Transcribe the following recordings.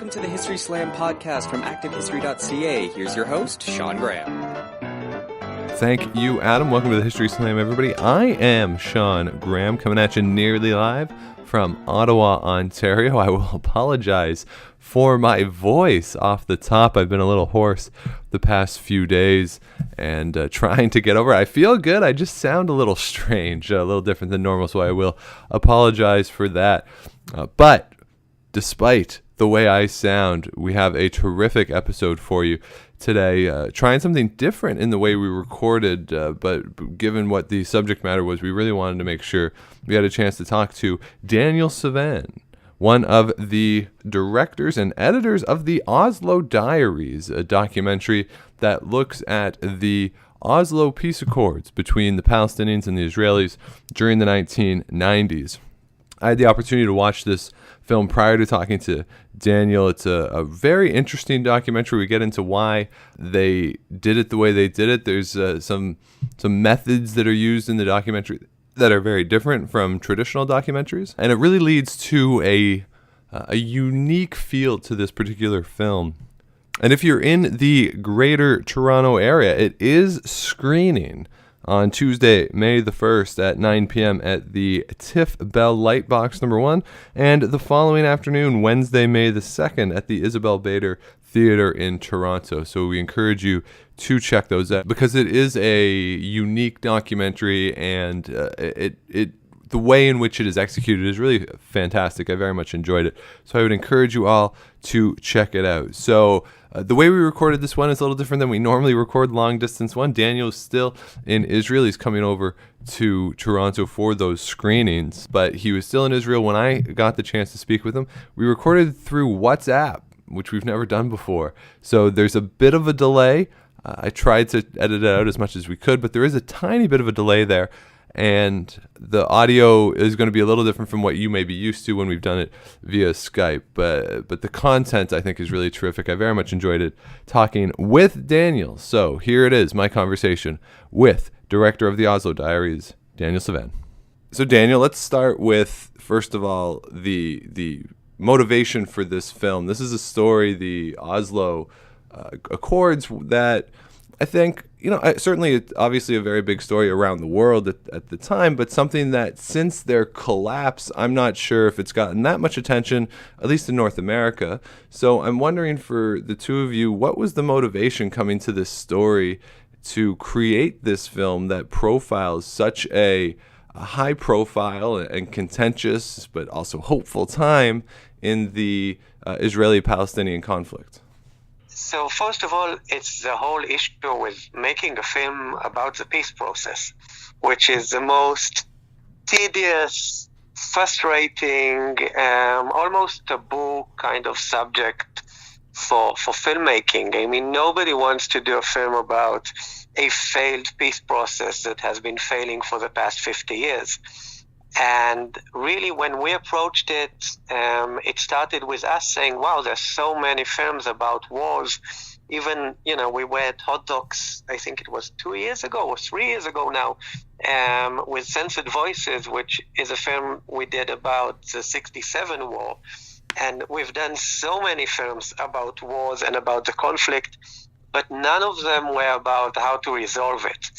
Welcome to the History Slam podcast from ActiveHistory.ca. Here's your host, Sean Graham. Thank you, Adam. Welcome to the History Slam, everybody. I am Sean Graham, coming at you nearly live from Ottawa, Ontario. I will apologize for my voice off the top. I've been a little hoarse the past few days and trying to get over it. I feel good. I just sound a little strange, a little different than normal, so I will apologize for that. But despite the way I sound, we have a terrific episode for you today, trying something different in the way we recorded, but given what the subject matter was, we really wanted to make sure we had a chance to talk to Daniel Sivan, one of the directors and editors of the Oslo Diaries, a documentary that looks at the Oslo Peace Accords between the Palestinians and the Israelis during the 1990s. I had the opportunity to watch this film prior to talking to Daniel. It's a very interesting documentary. We get into why they did it the way they did it. There's some methods that are used in the documentary that are very different from traditional documentaries, and it really leads to a unique feel to this particular film. And if you're in the Greater Toronto area, it is screening on Tuesday, May the 1st at 9 p.m. at the TIFF Bell Lightbox number 1, and the following afternoon, Wednesday, May the 2nd, at the Isabel Bader Theatre in Toronto. So we encourage you to check those out because it is a unique documentary, and the way in which it is executed is really fantastic. I very much enjoyed it. So I would encourage you all to check it out. So the way we recorded this one is a little different than we normally record long distance one. Daniel is still in Israel. He's coming over to Toronto for those screenings, but he was still in Israel when I got the chance to speak with him. We recorded through WhatsApp, which we've never done before. So there's a bit of a delay. I tried to edit it out as much as we could, but there is a tiny bit of a delay there. And the audio is going to be a little different from what you may be used to when we've done it via Skype. But the content, I think, is really terrific. I very much enjoyed it talking with Daniel. So here it is, my conversation with director of the Oslo Diaries, Daniel Sivan. So Daniel, let's start with, first of all, the motivation for this film. This is a story, the Oslo Accords, that I think, certainly obviously a very big story around the world at the time, but something that since their collapse, I'm not sure if it's gotten that much attention, at least in North America. So I'm wondering, for the two of you, what was the motivation coming to this story to create this film that profiles such a high profile and contentious but also hopeful time in the Israeli-Palestinian conflict? So first of all, it's the whole issue with making a film about the peace process, which is the most tedious, frustrating, almost taboo kind of subject for filmmaking. I mean, nobody wants to do a film about a failed peace process that has been failing for the past 50 years. And really, when we approached it, it started with us saying, wow, there's so many films about wars. Even, we were at Hot Docs, I think it was 2 years ago or 3 years ago now, with Censored Voices, which is a film we did about the 67 war. And we've done so many films about wars and about the conflict, but none of them were about how to resolve it.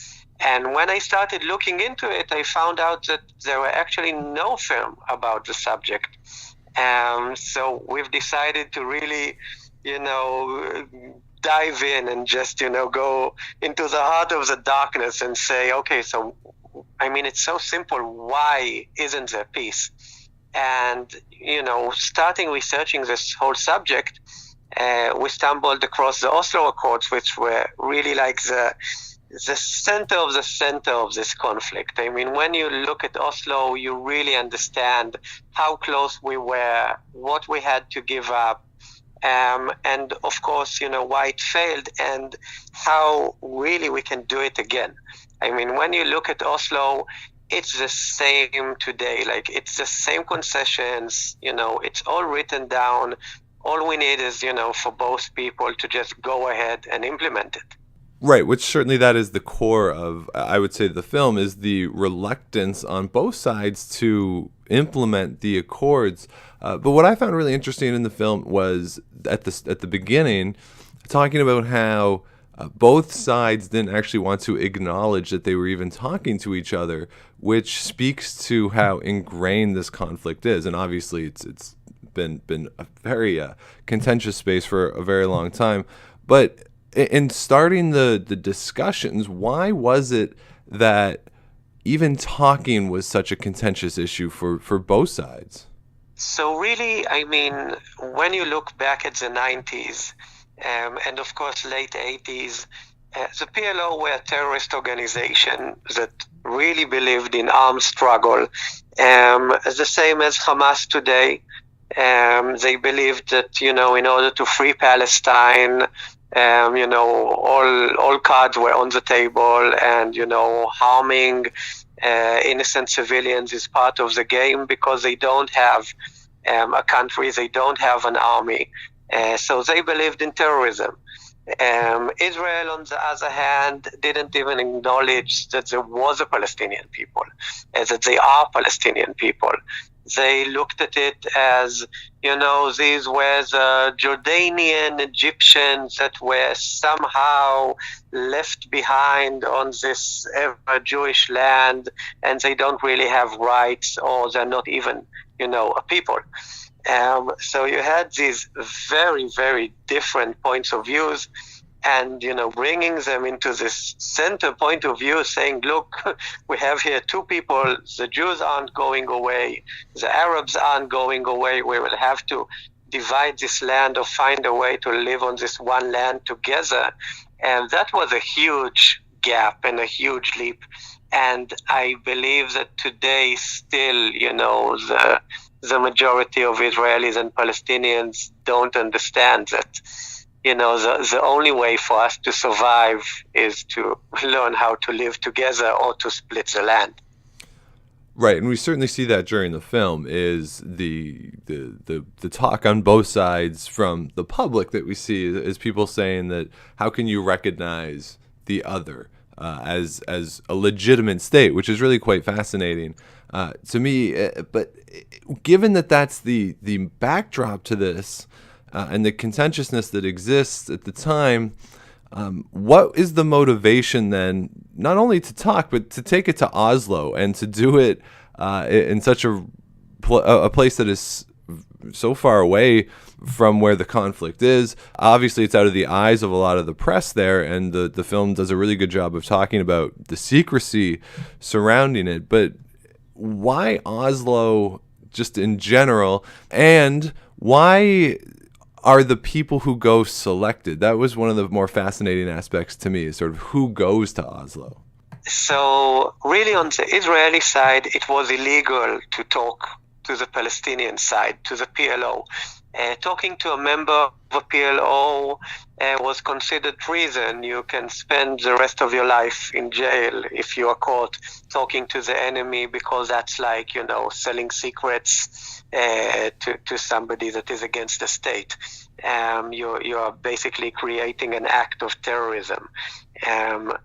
And when I started looking into it, I found out that there were actually no film about the subject. So we've decided to really, dive in and just, go into the heart of the darkness and say, okay, so, it's so simple. Why isn't there peace? And, starting researching this whole subject, we stumbled across the Oslo Accords, which were really like the center of this conflict. I mean, when you look at Oslo, you really understand how close we were, what we had to give up, and of course, why it failed and how really we can do it again. I mean, when you look at Oslo, it's the same today. Like, it's the same concessions, it's all written down. All we need is, for both people to just go ahead and implement it. Right, which certainly that is the core of, I would say, the film, is the reluctance on both sides to implement the accords. But what I found really interesting in the film was at the beginning, talking about how both sides didn't actually want to acknowledge that they were even talking to each other, which speaks to how ingrained this conflict is. And obviously, it's been a very contentious space for a very long time, but in starting the discussions, why was it that even talking was such a contentious issue for both sides? So really, I mean, when you look back at the 90s, and of course late 80s, the PLO were a terrorist organization that really believed in armed struggle, the same as Hamas today. They believed that, in order to free Palestine, all cards were on the table, and, harming innocent civilians is part of the game because they don't have a country, they don't have an army. So they believed in terrorism. Israel, on the other hand, didn't even acknowledge that there was a Palestinian people, that they are Palestinian people. They looked at it as, these were the Jordanian Egyptians that were somehow left behind on this ever Jewish land, and they don't really have rights, or they're not even, a people. So you had these very, very different points of views, and bringing them into this center point of view, saying, look, we have here two people, the Jews aren't going away, the Arabs aren't going away, we will have to divide this land or find a way to live on this one land together. And that was a huge gap and a huge leap. And I believe that today still, the majority of Israelis and Palestinians don't understand that, the only way for us to survive is to learn how to live together or to split the land. Right, and we certainly see that during the film, is the talk on both sides from the public that we see is people saying that how can you recognize the other as a legitimate state, which is really quite fascinating to me. But given that that's the backdrop to this and the contentiousness that exists at the time, what is the motivation then, not only to talk, but to take it to Oslo and to do it in such a place that is so far away from where the conflict is? Obviously, it's out of the eyes of a lot of the press there, and the film does a really good job of talking about the secrecy surrounding it. But why Oslo just in general, and why are the people who go selected? That was one of the more fascinating aspects to me, is sort of who goes to Oslo. So really on the Israeli side, it was illegal to talk to the Palestinian side, to the PLO. Talking to a member of a PLO was considered treason. You can spend the rest of your life in jail if you are caught talking to the enemy, because that's like, selling secrets to somebody that is against the state. You are basically creating an act of terrorism.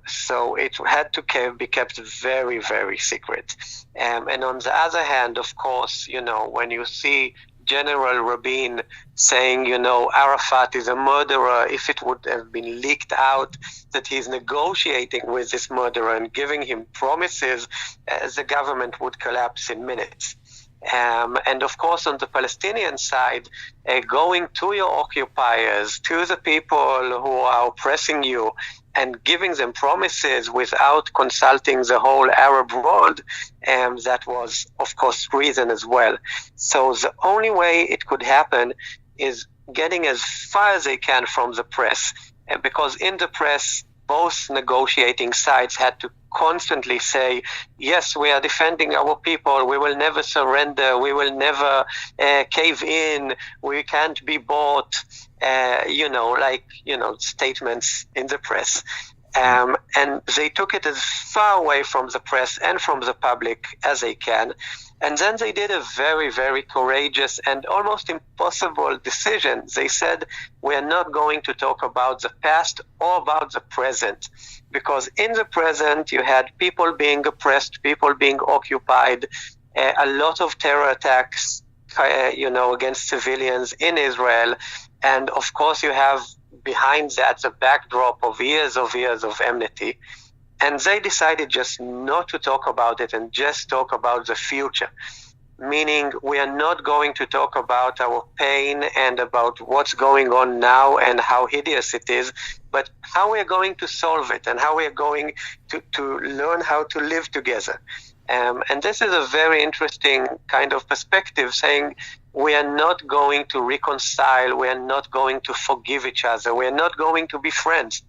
So it had to be kept very, very secret. And on the other hand, of course, when you see General Rabin saying, Arafat is a murderer, if it would have been leaked out that he's negotiating with this murderer and giving him promises, the government would collapse in minutes. And of course, on the Palestinian side, going to your occupiers, to the people who are oppressing you, and giving them promises without consulting the whole Arab world, that was, of course, treason as well. So the only way it could happen is getting as far as they can from the press, because in the press, both negotiating sides had to constantly say, yes, we are defending our people, we will never surrender, we will never cave in, we can't be bought, statements in the press. And they took it as far away from the press and from the public as they can. And then they did a very, very courageous and almost impossible decision. They said, we're not going to talk about the past or about the present. Because in the present, you had people being oppressed, people being occupied, a lot of terror attacks, against civilians in Israel. And of course, you have behind that the backdrop of years of enmity. And they decided just not to talk about it and just talk about the future. Meaning, we are not going to talk about our pain and about what's going on now and how hideous it is, but how we are going to solve it and how we are going to learn how to live together. And this is a very interesting kind of perspective, saying we are not going to reconcile, we are not going to forgive each other, we are not going to be friends.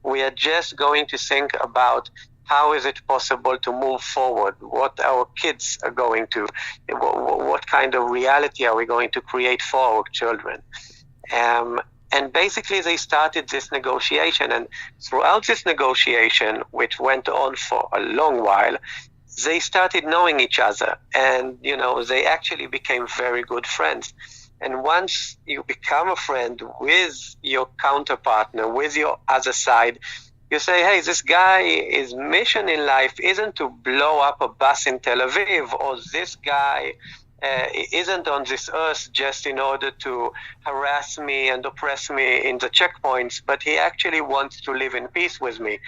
We are just going to think about how is it possible to move forward, what our kids are going to, what kind of reality are we going to create for our children. And basically they started this negotiation, and throughout this negotiation, which went on for a long while, they started knowing each other, and they actually became very good friends. And once you become a friend with your counterpartner, with your other side, you say, hey, this guy, his mission in life isn't to blow up a bus in Tel Aviv, or this guy isn't on this earth just in order to harass me and oppress me in the checkpoints, but he actually wants to live in peace with me.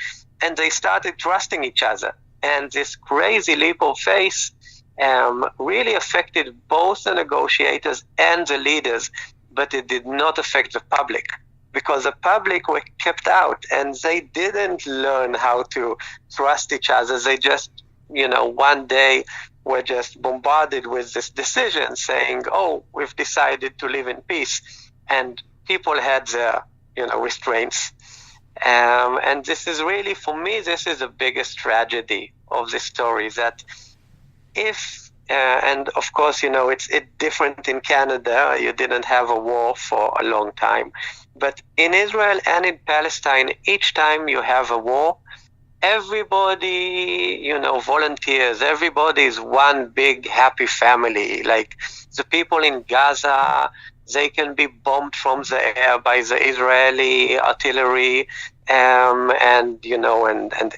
And they started trusting each other. And this crazy leap of faith really affected both the negotiators and the leaders, but it did not affect the public, because the public were kept out and they didn't learn how to trust each other. They just, one day were just bombarded with this decision saying, oh, we've decided to live in peace. And people had their, restraints. And this is really, for me, this is the biggest tragedy of this story, that if, and of course, it's different in Canada, you didn't have a war for a long time. But in Israel and in Palestine, each time you have a war, everybody, volunteers, everybody is one big happy family. Like the people in Gaza, they can be bombed from the air by the Israeli artillery, and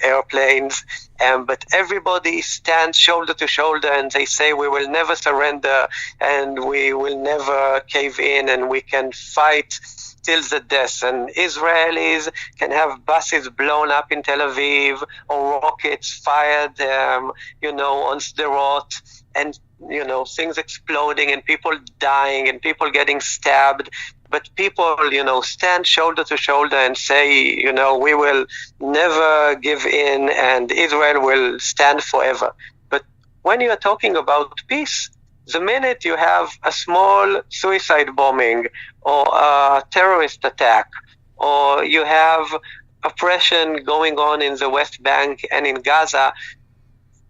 airplanes, but everybody stands shoulder to shoulder and they say we will never surrender and we will never cave in and we can fight till the death. And Israelis can have buses blown up in Tel Aviv or rockets fired, on Sderot, and things exploding and people dying and people getting stabbed. But people, stand shoulder to shoulder and say, we will never give in and Israel will stand forever. But when you are talking about peace, the minute you have a small suicide bombing or a terrorist attack, or you have oppression going on in the West Bank and in Gaza,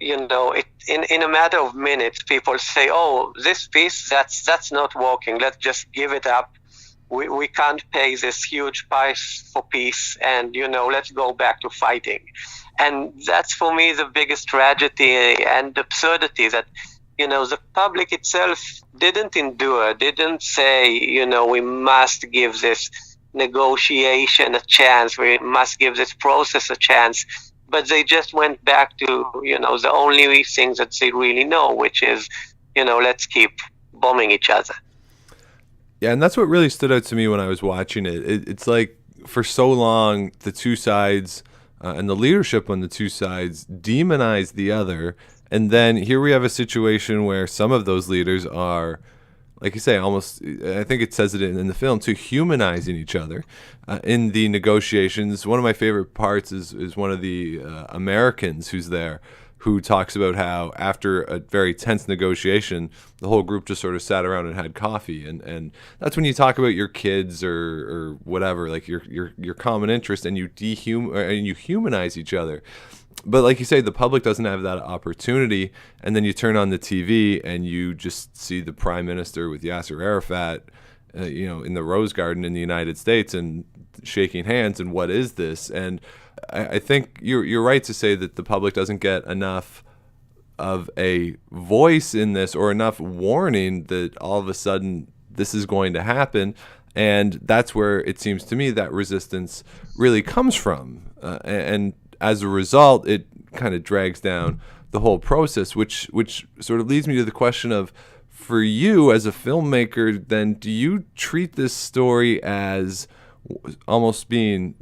in a matter of minutes, people say, oh, this peace, that's not working. Let's just give it up. We can't pay this huge price for peace, and, let's go back to fighting. And that's, for me, the biggest tragedy and absurdity, that, the public itself didn't endure, didn't say, we must give this negotiation a chance, we must give this process a chance. But they just went back to, the only thing that they really know, which is, let's keep bombing each other. Yeah, and that's what really stood out to me when I was watching it. It's like, for so long, the two sides and the leadership on the two sides demonized the other. And then here we have a situation where some of those leaders are, like you say, almost, I think it says it in the film, to humanizing each other in the negotiations. One of my favorite parts is one of the Americans who's there, who talks about how after a very tense negotiation, the whole group just sort of sat around and had coffee. And that's when you talk about your kids or whatever, like your common interest, and you humanize each other. But like you say, the public doesn't have that opportunity, and then you turn on the TV and you just see the prime minister with Yasser Arafat in the Rose Garden in the United States and shaking hands and what is this? And I think you're right to say that the public doesn't get enough of a voice in this or enough warning that all of a sudden this is going to happen. And that's where it seems to me that resistance really comes from. And as a result, it kind of drags down the whole process, which sort of leads me to the question of, for you as a filmmaker, then do you treat this story as almost being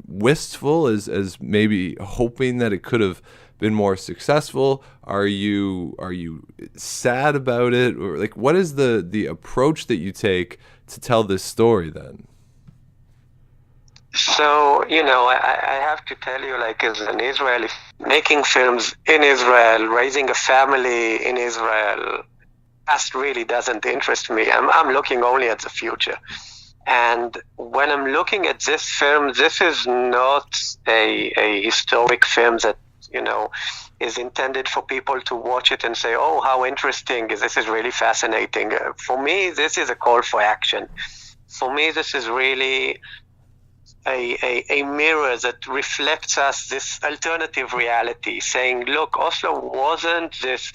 wistful, as maybe hoping that it could have been more successful? Are you sad about it, or like what is the approach that you take to tell this story then? So, I have to tell you, like, as an Israeli, making films in Israel, raising a family in Israel, past really doesn't interest me. I'm looking only at the future. And when I'm looking at this film, this is not a historic film that, is intended for people to watch it and say, oh, how interesting, this is really fascinating. For me, this is a call for action. For me, this is really a mirror that reflects us this alternative reality, saying, look, Oslo wasn't this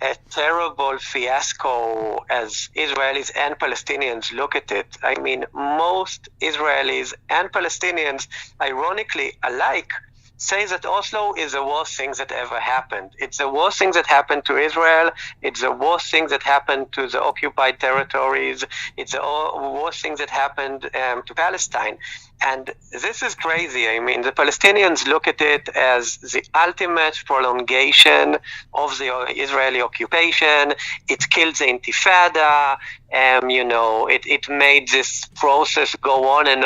a terrible fiasco as Israelis and Palestinians look at it. I mean, most Israelis and Palestinians, ironically alike, say that Oslo is the worst thing that ever happened. It's the worst thing that happened to Israel. It's the worst thing that happened to the occupied territories. It's the worst thing that happened to Palestine. And this is crazy. I mean, the Palestinians look at it as the ultimate prolongation of the Israeli occupation. It killed the Intifada. It made this process go on, and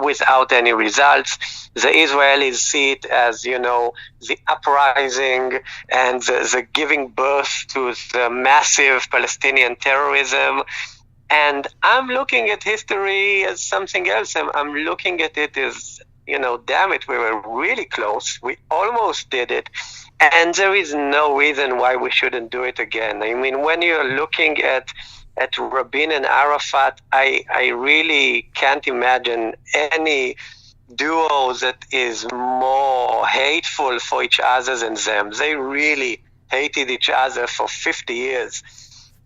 without any results. The Israelis see it as, the uprising and the giving birth to the massive Palestinian terrorism. And I'm looking at history as something else. I'm looking at it as, damn it, we were really close. We almost did it. And there is no reason why we shouldn't do it again. I mean, when you're looking at Rabin and Arafat, I really can't imagine any duo that is more hateful for each other than them. They really hated each other for 50 years.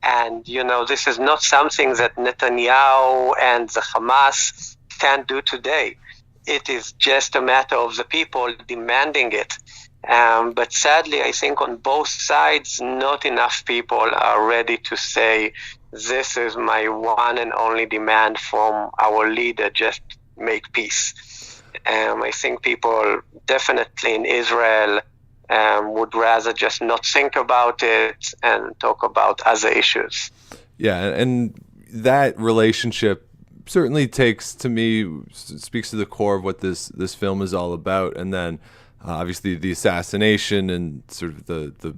And, this is not something that Netanyahu and the Hamas can do today. It is just a matter of the people demanding it. But sadly, I think on both sides, not enough people are ready to say, this is my one and only demand from our leader, just make peace. I think people definitely in Israel would rather just not think about it and talk about other issues. Yeah, and that relationship certainly speaks to the core of what this film is all about. And then obviously the assassination and sort of the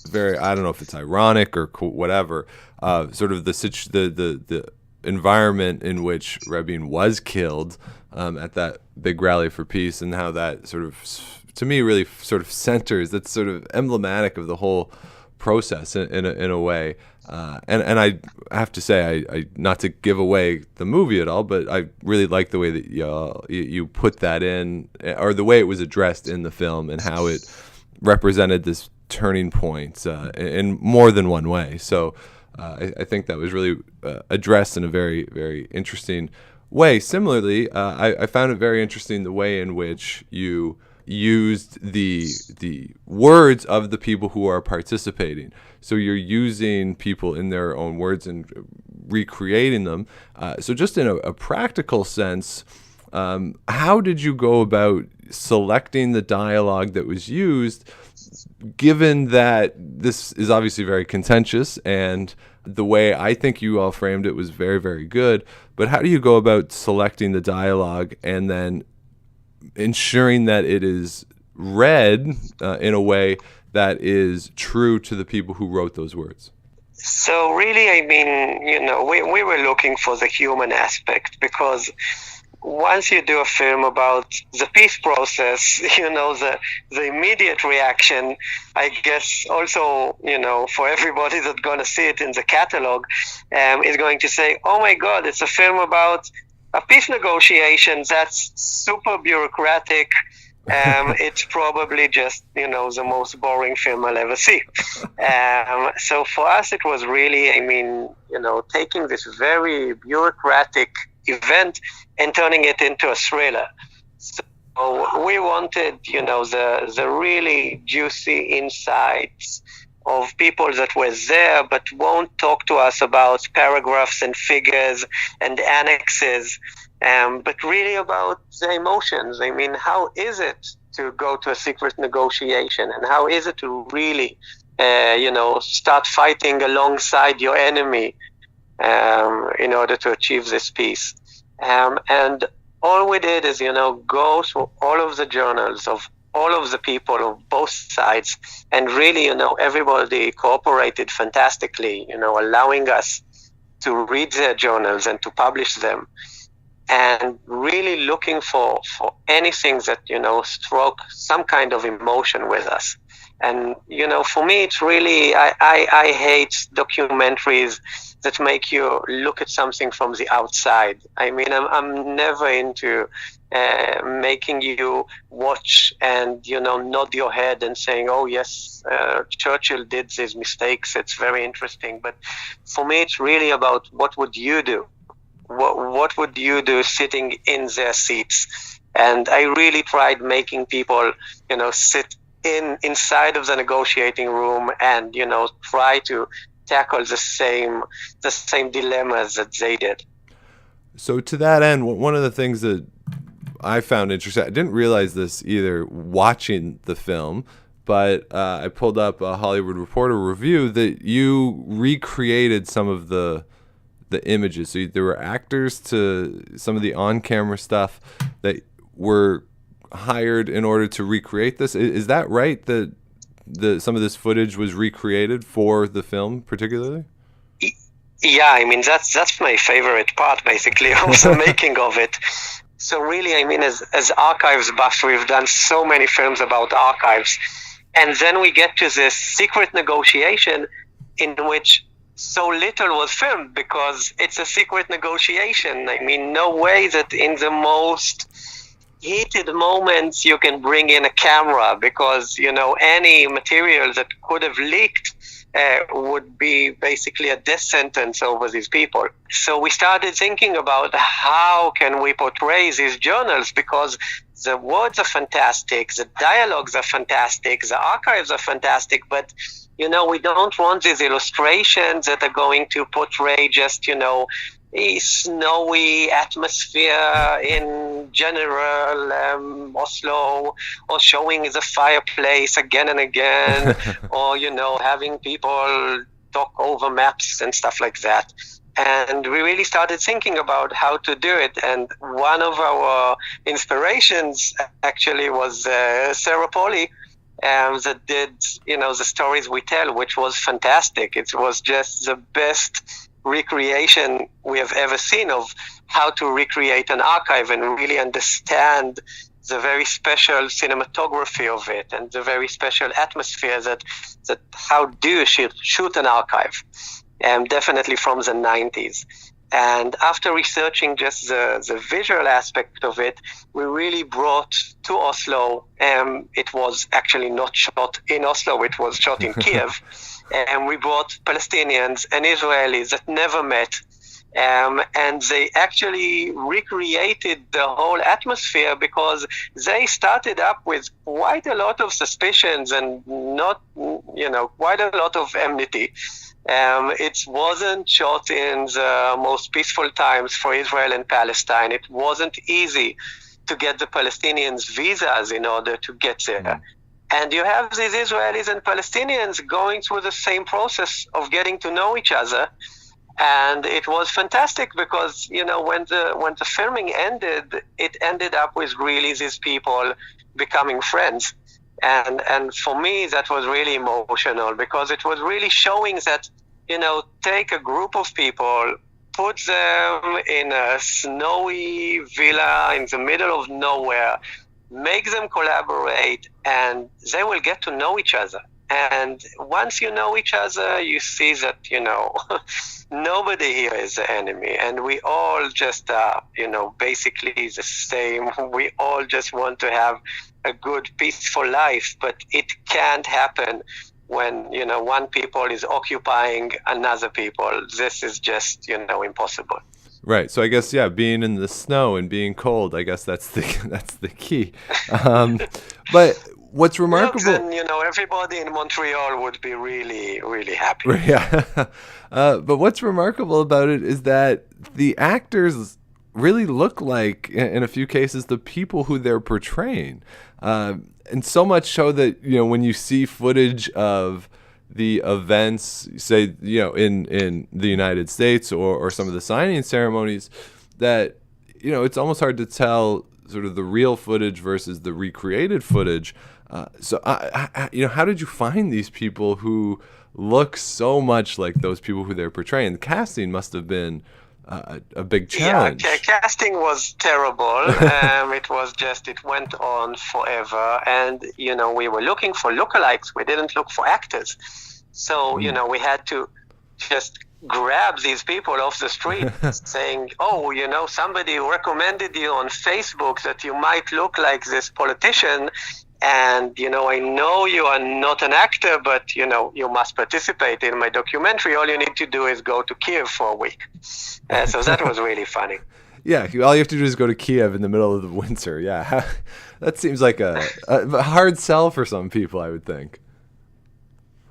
very, I don't know if it's ironic or whatever, sort of the environment in which Rabin was killed at that big rally for peace, and how that sort of, to me, really sort of centers, that's sort of emblematic of the whole process in a way. And I have to say, I not to give away the movie at all, but I really like the way that you put that in, or the way it was addressed in the film, and how it represented this turning point in more than one way. So I think that was really addressed in a very, very interesting way. Similarly, I found it very interesting the way in which you used the words of the people who are participating. So you're using people in their own words and recreating them. So just in a practical sense, how did you go about selecting the dialogue that was used, given that this is obviously very contentious, and the way I think you all framed it was very, very good, but how do you go about selecting the dialogue and then ensuring that it is read in a way that is true to the people who wrote those words? So really, I mean, we were looking for the human aspect, because once you do a film about the peace process, the immediate reaction, I guess also, for everybody that's going to see it in the catalog, is going to say, oh my God, it's a film about a peace negotiation. That's super bureaucratic. It's probably just, the most boring film I'll ever see. So for us, it was really, taking this very bureaucratic event and turning it into a thriller. So we wanted, the really juicy insights of people that were there but won't talk to us about paragraphs and figures and annexes, but really about the emotions. How is it to go to a secret negotiation, and how is it to really, start fighting alongside your enemy in order to achieve this peace? And all we did is, go through all of the journals of all of the people of both sides, and really, everybody cooperated fantastically, allowing us to read their journals and to publish them, and really looking for anything that, struck some kind of emotion with us. And, for me, it's really, I hate documentaries that make you look at something from the outside. I'm never into making you watch and, nod your head and saying, oh, yes, Churchill did these mistakes. It's very interesting. But for me, it's really about what would you do? What would you do sitting in their seats? And I really tried making people, sit inside of the negotiating room and, try to tackle the same dilemmas that they did. So to that end, one of the things that I found interesting, I didn't realize this either watching the film, but I pulled up a Hollywood Reporter review that you recreated some of the images. So there were actors to some of the on-camera stuff that were hired in order to recreate this. Is that right, that some of this footage was recreated for the film particularly? Yeah, that's my favorite part, basically, of the making of it. So really, as archives buffs, we've done so many films about archives. And then we get to this secret negotiation in which so little was filmed because it's a secret negotiation. No way that in the most heated moments you can bring in a camera, because, any material that could have leaked would be basically a death sentence over these people. So we started thinking about how can we portray these journals, because the words are fantastic, the dialogues are fantastic, the archives are fantastic, but we don't want these illustrations that are going to portray just, a snowy atmosphere in general Oslo, or showing the fireplace again and again, or, having people talk over maps and stuff like that. And we really started thinking about how to do it. And one of our inspirations actually was Sarah Polley, that did, the stories we tell, which was fantastic. It was just the best recreation we have ever seen of how to recreate an archive and really understand the very special cinematography of it and the very special atmosphere that how do you shoot an archive, definitely from the 90s. And after researching just the visual aspect of it, we really brought to Oslo. It was actually not shot in Oslo, it was shot in Kiev. And we brought Palestinians and Israelis that never met. And they actually recreated the whole atmosphere, because they started up with quite a lot of suspicions and not, quite a lot of enmity. It wasn't shot in the most peaceful times for Israel and Palestine. It wasn't easy to get the Palestinians visas in order to get there. And you have these Israelis and Palestinians going through the same process of getting to know each other. And it was fantastic because, when the filming ended, it ended up with really these people becoming friends. And for me, that was really emotional, because it was really showing that, take a group of people put them in a snowy villa in the middle of nowhere, make them collaborate, and they will get to know each other. And once you know each other, you see that, nobody here is the enemy. And we all just, basically the same. We all just want to have a good, peaceful life. But it can't happen when, one people is occupying another people. This is just, impossible. Right. So I guess, being in the snow and being cold, I guess that's the key. But what's remarkable... Look, then, everybody in Montreal would be really, really happy. Yeah. But what's remarkable about it is that the actors really look like, in a few cases, the people who they're portraying. And so much so that, when you see footage of the events, say, in the United States or some of the signing ceremonies, that, it's almost hard to tell sort of the real footage versus the recreated footage. So, how did you find these people who look so much like those people who they're portraying? The casting must have been a big challenge. Yeah, casting was terrible. It went on forever. And, we were looking for lookalikes. We didn't look for actors. So, we had to just grab these people off the street saying, oh, somebody recommended you on Facebook that you might look like this politician. And, I know you are not an actor, but, you must participate in my documentary. All you need to do is go to Kiev for a week. So that was really funny. Yeah, all you have to do is go to Kiev in the middle of the winter. Yeah, that seems like a hard sell for some people, I would think.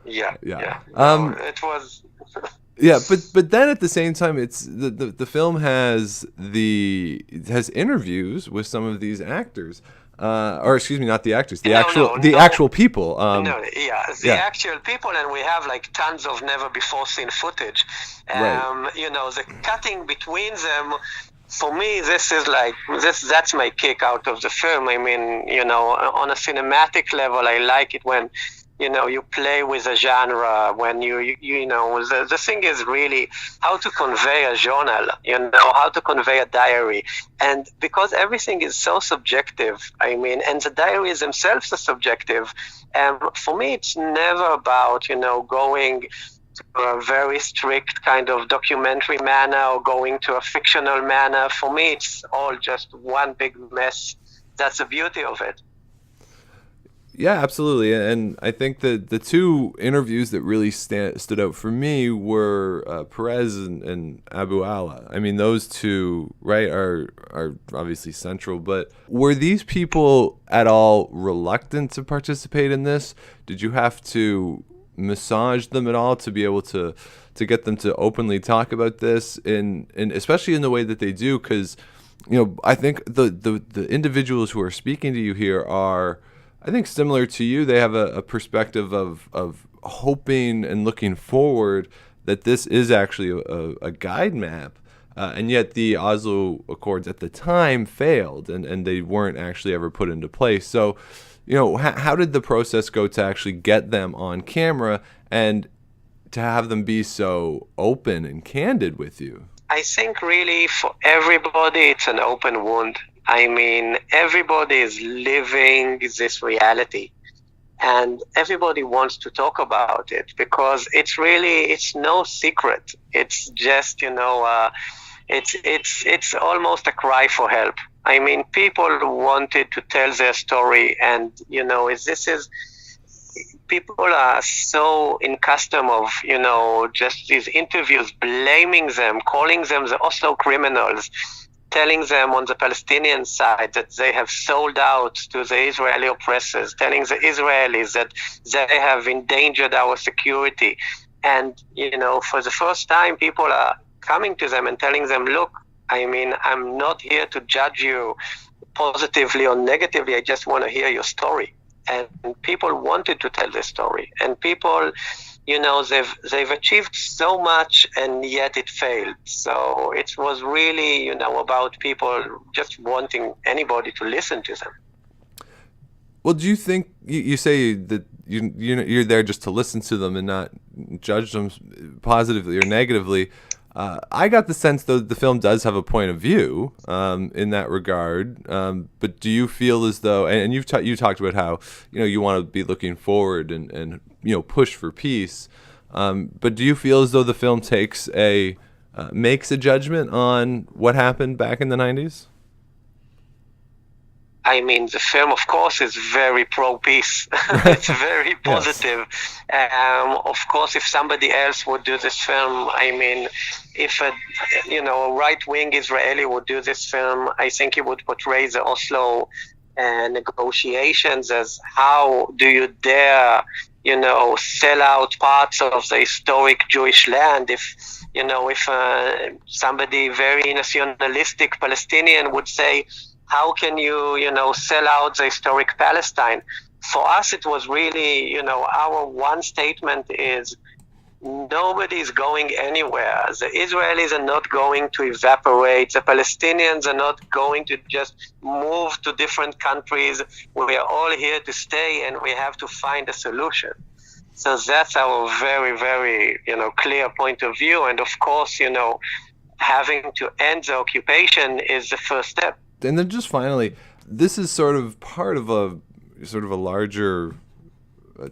Yeah. It was... Yeah, but then at the same time, it's the film has interviews with some of these actors. Or excuse me, not the actors, the actual people. The actual people, and we have like tons of never before seen footage. Right. The cutting between them, for me, that's my kick out of the film. I mean, on a cinematic level, I like it when you play with a genre, when the thing is really how to convey a journal, how to convey a diary. And because everything is so subjective, and the diaries themselves are subjective, for me, it's never about, going to a very strict kind of documentary manner or going to a fictional manner. For me, it's all just one big mess. That's the beauty of it. Yeah, absolutely. And I think that the two interviews that really stood out for me were Perez and Abu Allah. I mean, those two, right, are obviously central. But were these people at all reluctant to participate in this? Did you have to massage them at all to be able to get them to openly talk about this, and especially in the way that they do? Because, I think the individuals who are speaking to you here are, I think, similar to you. They have a perspective of hoping and looking forward that this is actually a guide map, and yet the Oslo Accords at the time failed, and they weren't actually ever put into place. So, how did the process go to actually get them on camera and to have them be so open and candid with you? I think really for everybody, it's an open wound. Everybody is living this reality, and everybody wants to talk about it because it's no secret. It's just, it's almost a cry for help. People wanted to tell their story, and, people are so in custom of, just these interviews, blaming them, calling them the Oslo criminals, telling them on the Palestinian side that they have sold out to the Israeli oppressors, telling the Israelis that they have endangered our security. And, for the first time, people are coming to them and telling them, look, I'm not here to judge you positively or negatively. I just want to hear your story. And people wanted to tell their story. And people, they've achieved so much, and yet it failed. So it was really, about people just wanting anybody to listen to them. Well, do you think, you say that you're there just to listen to them and not judge them positively or negatively. I got the sense, though, the film does have a point of view in that regard. But do you feel as though, and you talked about how you want to be looking forward and push for peace. But do you feel as though the film makes a judgment on what happened back in the 90s? I mean, the film, of course, is very pro-peace. It's very positive. Yes. Of course, if somebody else would do this film, I mean, if a right-wing Israeli would do this film, I think he would portray the Oslo negotiations as, how do you dare, sell out parts of the historic Jewish land? If somebody very nationalistic Palestinian would say, how can you, sell out the historic Palestine? For us, it was really, our one statement is, nobody is going anywhere. The Israelis are not going to evaporate. The Palestinians are not going to just move to different countries. We are all here to stay, and we have to find a solution. So that's our very, very, clear point of view. And of course, having to end the occupation is the first step. And then just finally, this is sort of part of a larger,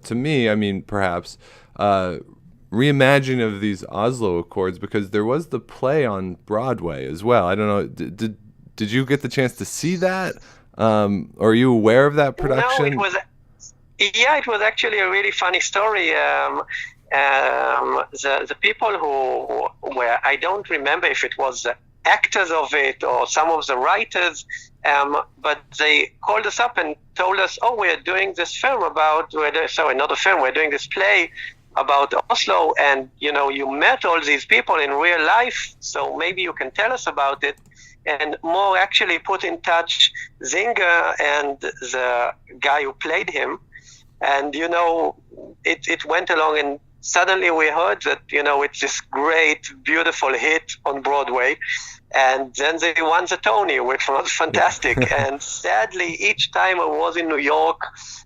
to me, I mean, perhaps, reimagining of these Oslo Accords, because there was the play on Broadway as well. I don't know, did you get the chance to see that? Are you aware of that production? No, it was actually a really funny story. The people who were, I don't remember if it was the actors of it or some of the writers, but they called us up and told us, we're doing this film we're doing this play about Oslo, and you met all these people in real life, so maybe you can tell us about it. And Moore actually put in touch Zinger and the guy who played him, and it went along, and suddenly we heard that it's this great, beautiful hit on Broadway. And then they won the Tony, which was fantastic. And sadly, each time I was in New York,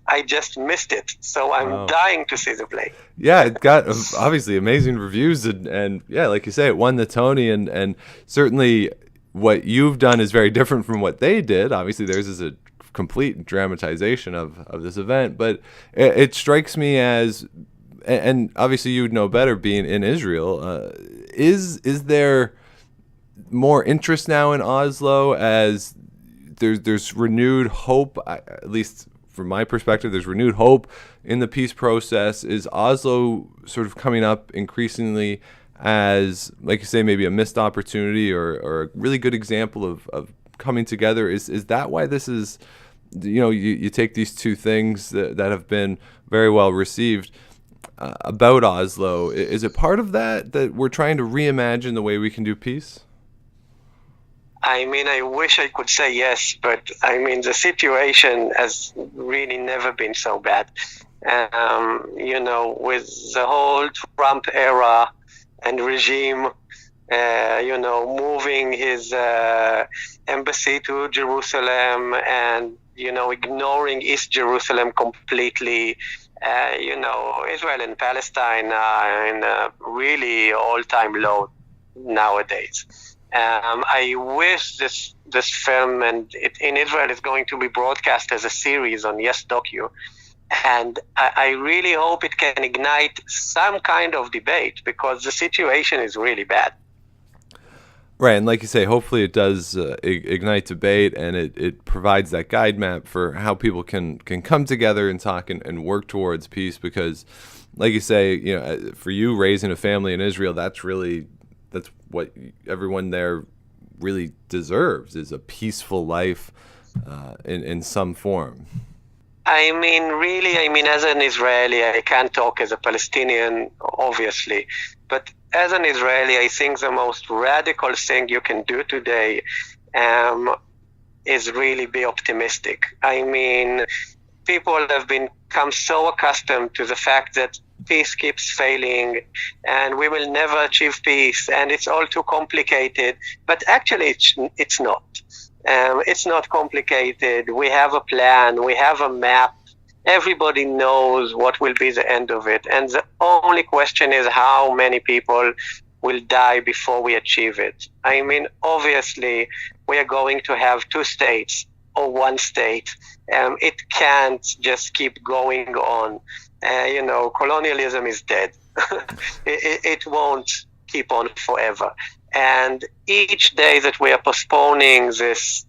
I just missed it. So I'm dying to see the play. Yeah, it got obviously amazing reviews. And yeah, like you say, it won the Tony. And certainly what you've done is very different from what they did. Obviously, theirs is a complete dramatization of this event. But it strikes me as, and obviously you would know better being in Israel, is there more interest now in Oslo, as there's renewed hope, at least from my perspective, there's renewed hope in the peace process? Is Oslo sort of coming up increasingly as, like you say, maybe a missed opportunity or a really good example of coming together? Is that why this is, you take these two things that have been very well received about Oslo, is it part of that we're trying to reimagine the way we can do peace? I mean, I wish I could say yes, but I mean, the situation has really never been so bad. With the whole Trump era and regime, moving his embassy to Jerusalem and, ignoring East Jerusalem completely. Israel and Palestine are in a really all-time low nowadays. I wish this film in Israel is going to be broadcast as a series on Yes Docu, and I really hope it can ignite some kind of debate, because the situation is really bad. Right, and like you say, hopefully it does ignite debate, and it provides that guide map for how people can come together and talk and work towards peace. Because, like you say, for you raising a family in Israel, that's what everyone there really deserves, is a peaceful life in some form. I mean, as an Israeli, I can't talk as a Palestinian, obviously, but as an Israeli, I think the most radical thing you can do today is really be optimistic. I mean, people have become so accustomed to the fact that peace keeps failing and we will never achieve peace and it's all too complicated. But actually, it's not. It's not complicated. We have a plan. We have a map. Everybody knows what will be the end of it. And the only question is how many people will die before we achieve it. I mean, obviously, we are going to have two states or one state. It can't just keep going on. Colonialism is dead. It won't keep on forever. And each day that we are postponing this,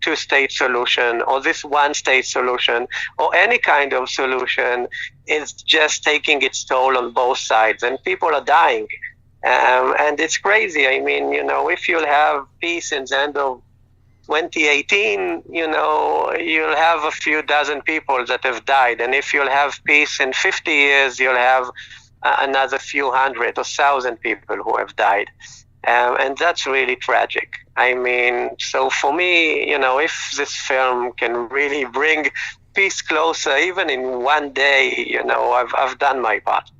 two-state solution or this one-state solution or any kind of solution is just taking its toll on both sides, and people are dying. And it's crazy. I mean, if you'll have peace in the end of 2018, you'll have a few dozen people that have died. And if you'll have peace in 50 years, you'll have another few hundred or thousand people who have died. And that's really tragic. I mean, so for me, if this film can really bring peace closer, even in one day, I've done my part.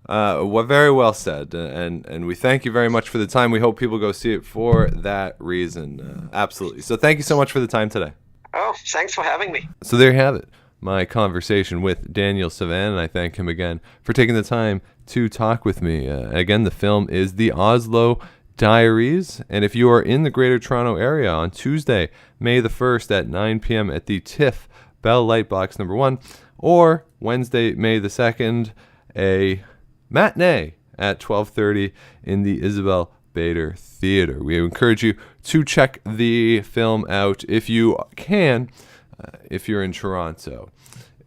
Very well said, and we thank you very much for the time. We hope people go see it for that reason. Absolutely. So thank you so much for the time today. Oh, thanks for having me. So there you have it, my conversation with Daniel Sivan, and I thank him again for taking the time to talk with me. Again, the film is The Oslo Diaries, and if you are in the Greater Toronto area on Tuesday, May the 1st at 9 p.m. at the TIFF Bell Lightbox number 1, or Wednesday, May the 2nd, a matinee at 12:30 in the Isabel Bader Theater. We encourage you to check the film out if you can, if you're in Toronto.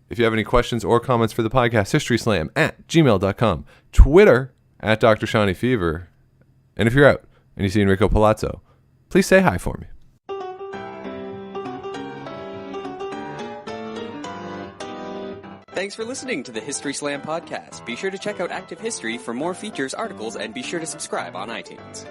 If you have any questions or comments for the podcast, historyslam@gmail.com, Twitter @Dr. Shawnee Fever. And if you're out and you see Enrico Palazzo, please say hi for me. Thanks for listening to the History Slam podcast. Be sure to check out Active History for more features, articles, and be sure to subscribe on iTunes.